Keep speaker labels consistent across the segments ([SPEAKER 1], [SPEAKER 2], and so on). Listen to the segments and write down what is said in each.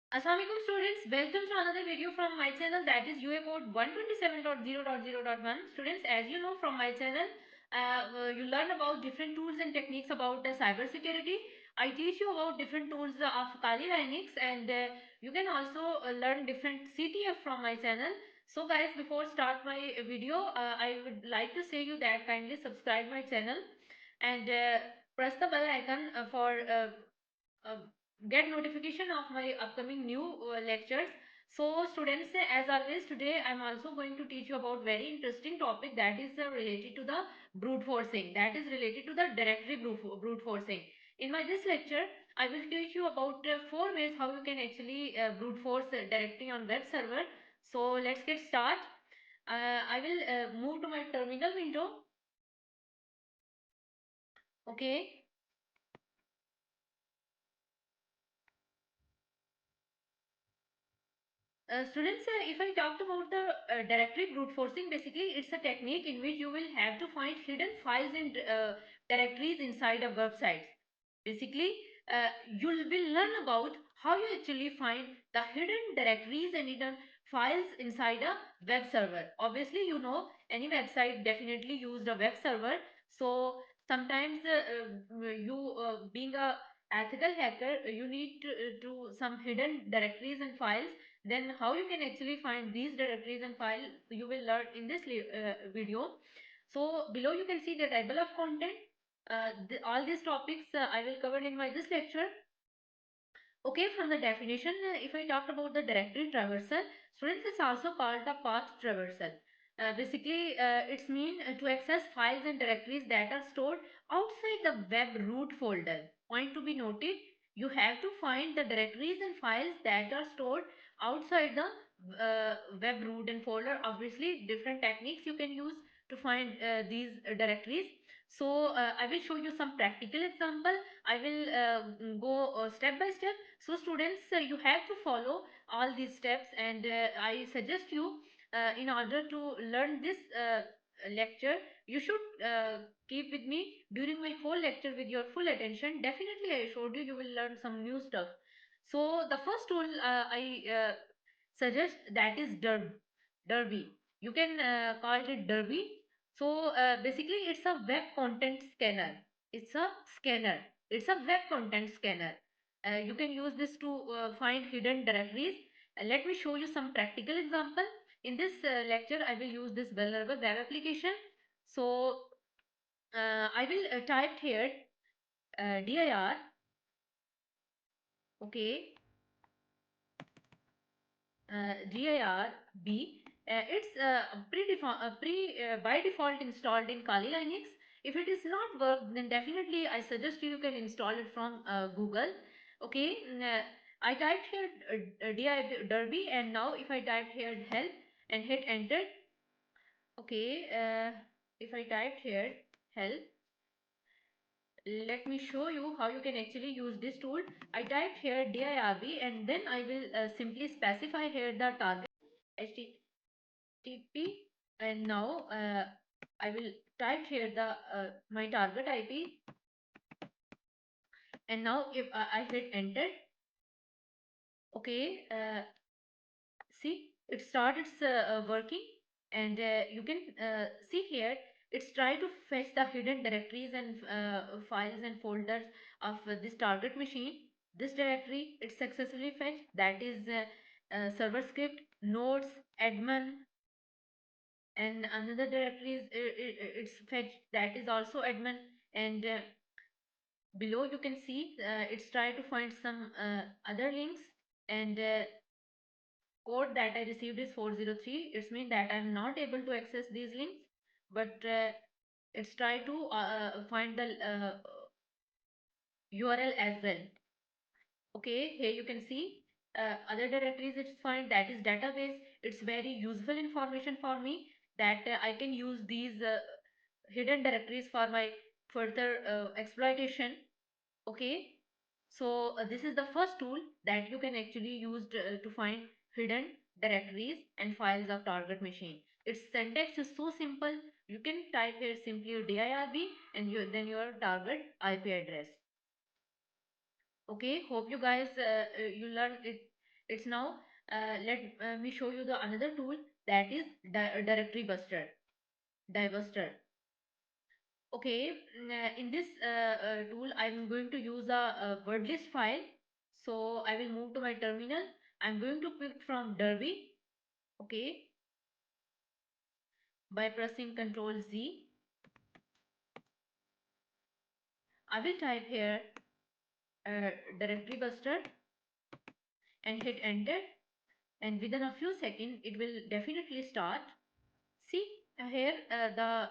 [SPEAKER 1] Assalamualaikum students, welcome to another video from my channel, that is UA code 127.0.0.1. Students, as you know from my channel, you learn about different tools and techniques about cyber security. I teach you about different tools of Kali Linux, and you can also learn different CTF from my channel. So guys, before start my video, I would like to say you that kindly subscribe my channel and press the bell icon for uh, get notification of my upcoming new lectures. So students, as always, today I'm also going to teach you about very interesting topic, that is related to the brute forcing, that is related to the directory brute forcing. In my this lecture I will teach you about four ways how you can actually brute force directory on web server. So let's get start. I will move to my terminal window. Okay. Students, if I talked about the directory brute forcing, basically it's a technique in which you will have to find hidden files and directories inside a website. Basically, you will learn about how you actually find the hidden directories and hidden files inside a web server. Obviously, you know any website definitely used a web server. So sometimes you being a ethical hacker, you need to some hidden directories and files. Then how you can actually find these directories and files you will learn in this video. So below you can see the table of content. All these topics I will cover in my this lecture. Okay, from the definition, if I talk about the directory traversal, students, is also called the path traversal. Basically, it's mean to access files and directories that are stored outside the web root folder. Point to be noted, you have to find the directories and files that are stored outside the web root and folder. Obviously, different techniques you can use to find these directories. So, I will show you some practical example. I will go step by step. So students, you have to follow all these steps, and I suggest you in order to learn this lecture, you should keep with me during my whole lecture with your full attention. Definitely I showed you, you will learn some new stuff. So the first tool I suggest, that is Derby. You can call it Derby. So basically it's a web content scanner. It's a scanner. It's a web content scanner. You can use this to find hidden directories. Let me show you some practical example. In this lecture, I will use this vulnerable web application. So I will type here dir. Okay, dirb. It's by default installed in Kali Linux. If it is not work, then definitely I suggest you can install it from Google. Okay, I typed here Derby, and now if I typed here help and hit enter. Okay, if I typed here help, let me show you how you can actually use this tool. I typed here dirb, and then I will simply specify here the target HTTP, and now I will type here the my target IP, and now if I hit enter. Okay, see it started working, and you can see here it's try to fetch the hidden directories and files and folders of this target machine. This directory it's successfully fetched, that is server script nodes admin, and another directory is it's fetched, that is also admin. And below you can see it's try to find some other links, and code that I received is 403. It's mean that I'm not able to access these links, but it's try to find the URL as well. Okay, here you can see other directories it's fine, that is database. It's very useful information for me, that I can use these hidden directories for my further exploitation. Okay, so this is the first tool that you can actually use to find hidden directories and files of target machine. Its syntax is so simple. You can type here simply dirb and then your target IP address. Okay, hope you guys you learn it It's now let me show you the another tool, that is Directory Buster, Dirbuster. Okay, in this tool, I'm going to use a word list file. So I will move to my terminal. I'm going to pick from Derby. Okay, by pressing Ctrl Z, I will type here Directory Buster and hit enter. And within a few seconds, it will definitely start. See here the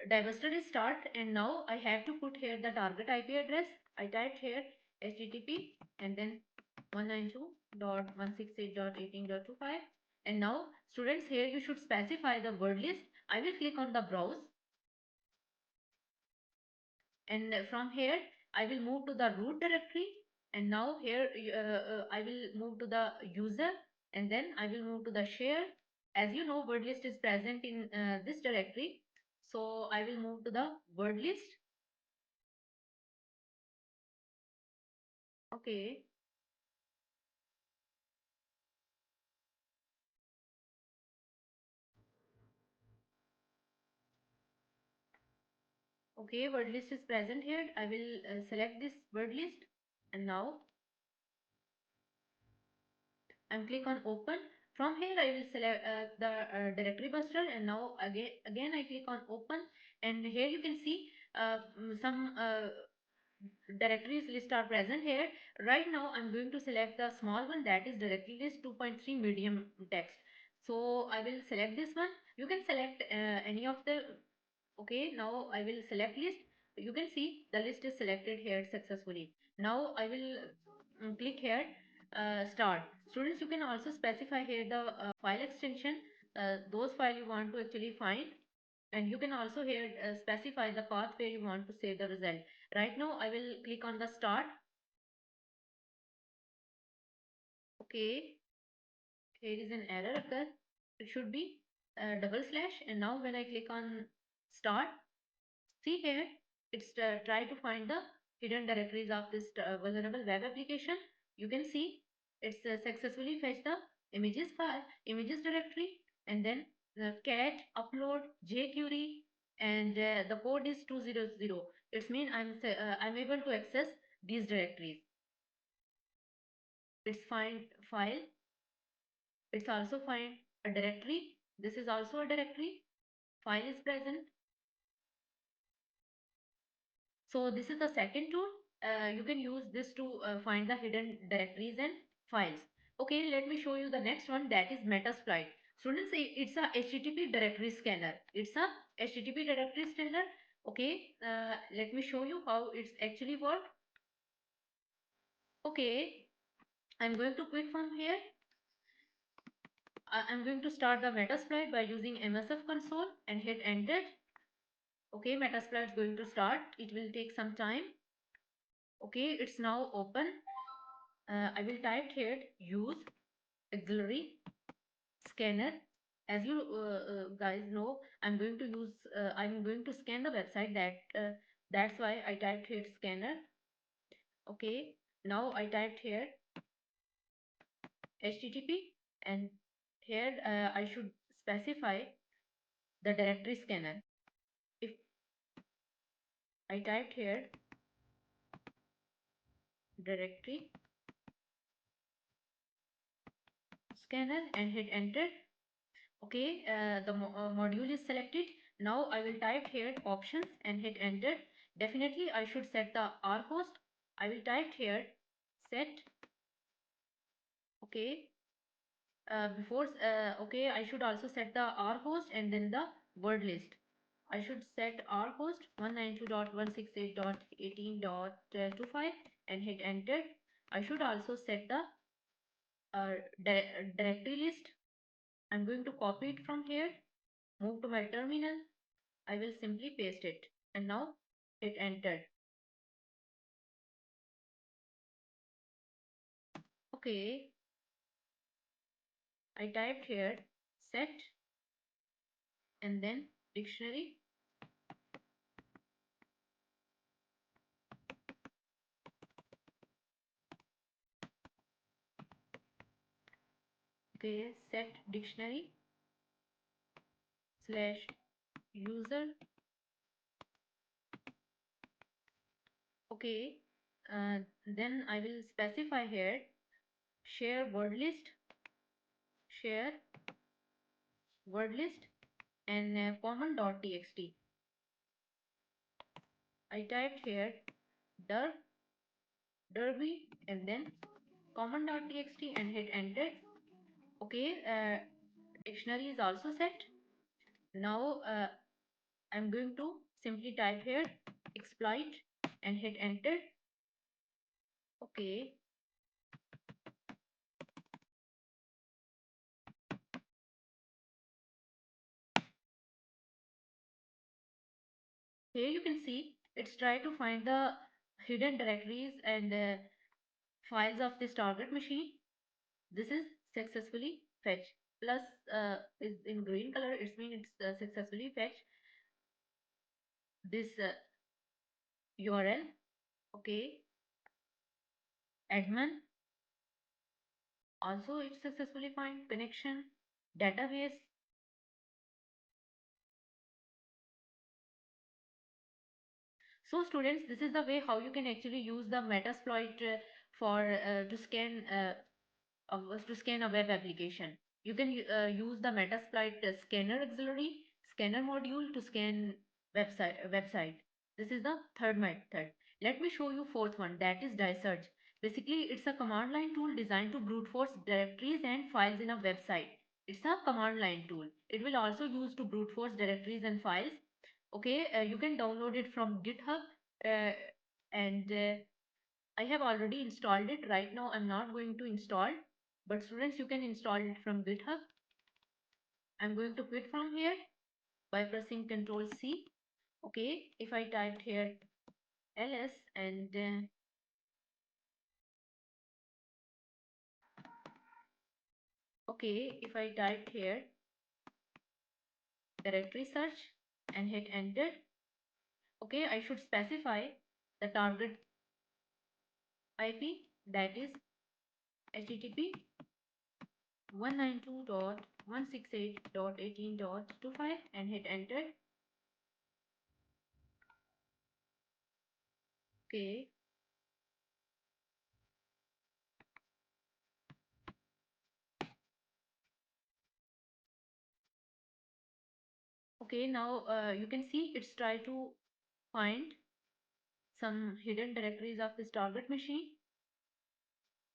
[SPEAKER 1] Divester is start, and now I have to put here the target IP address. I typed here HTTP and then 192.168.18.25, and now students, here you should specify the word list. I will click on the browse, and from here I will move to the root directory, and now here I will move to the user, and then I will move to the share. As you know, word list is present in this directory, so I will move to the word list. Okay, okay, word list is present here. I will select this word list, and now and click on open. From here I will select the directory buster, and now again I click on open, and here you can see some directories list are present here. Right now I'm going to select the small one, that is directory list 2.3 medium text. So I will select this one. You can select any of the. Okay, now I will select list. You can see the list is selected here successfully. Now I will click here start. Students, you can also specify here the file extension, those file you want to actually find, and you can also here specify the path where you want to save the result. Right now I will click on the start. Okay, here is an error occur. It should be double slash, and now when I click on start, see here, it's try to find the hidden directories of this vulnerable web application. You can see it's successfully fetched the images file, images directory, and then the cat upload jQuery, and the code is 200. It's mean I'm able to access these directories. It's find file. It's also find a directory. This is also a directory. File is present. So this is the second tool. You can use this to find the hidden directories and files. Okay, let me show you the next one, that is Metasploit. Students, it's a HTTP directory scanner. It's a HTTP directory scanner. Okay, let me show you how it's actually work. Okay, I'm going to quit from here. I'm going to start the Metasploit by using MSF console and hit enter. Okay, Metasploit is going to start. It will take some time. Okay, it's now open. I will type here use auxiliary scanner. As you guys know, I'm going to scan the website, that's why I typed here scanner. Okay, now I typed here HTTP, and here I should specify the directory scanner. If I typed here directory scanner and hit enter. Okay, the module is selected. Now I will type here options and hit enter. Definitely I should set the R host. I will type here set. Okay, okay, I should also set the R host and then the word list. I should set R host 192.168.18.25 and hit enter. I should also set the directory list. I'm going to copy it from here, move to my terminal. I will simply paste it, and now hit enter. Okay, I typed here set and then dictionary. Okay, set dictionary slash user. Okay, then I will specify here share word list, share word list, and common.txt. I typed here dir derby and then common.txt and hit enter. Okay, dictionary is also set. Now I'm going to simply type here exploit and hit enter. Okay, here you can see it's try to find the hidden directories and files of this target machine. This is successfully fetched. Plus is in green color. It means it's successfully fetched this URL. Okay, admin also it successfully find connection database. So students, this is the way how you can actually use the Metasploit for to scan a web application. You can use the Metasploit scanner auxiliary scanner module to scan website. This is the third method. Let me show you fourth one, that is Disearch. Basically, it's a command line tool designed to brute force directories and files in a website. It's a command line tool. It will also use to brute force directories and files. Okay, you can download it from GitHub, and I have already installed it. Right now I'm not going to install, but students, you can install it from GitHub. I'm going to quit from here by pressing Ctrl C. Okay, if I typed here ls and okay, if I typed here directory search and hit enter. Okay, I should specify the target IP, that is http 192.168.18.25 and hit enter. Okay, okay, now you can see it's try to find some hidden directories of this target machine.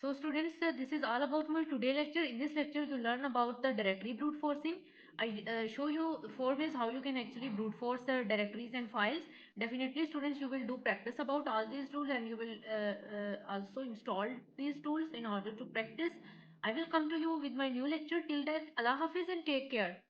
[SPEAKER 1] So students, this is all about my today lecture. In this lecture, you learn about the directory brute forcing. I show you four ways how you can actually brute force the directories and files. Definitely students, you will do practice about all these tools and you will also install these tools in order to practice. I will come to you with my new lecture. Till then, Allah Hafiz and take care.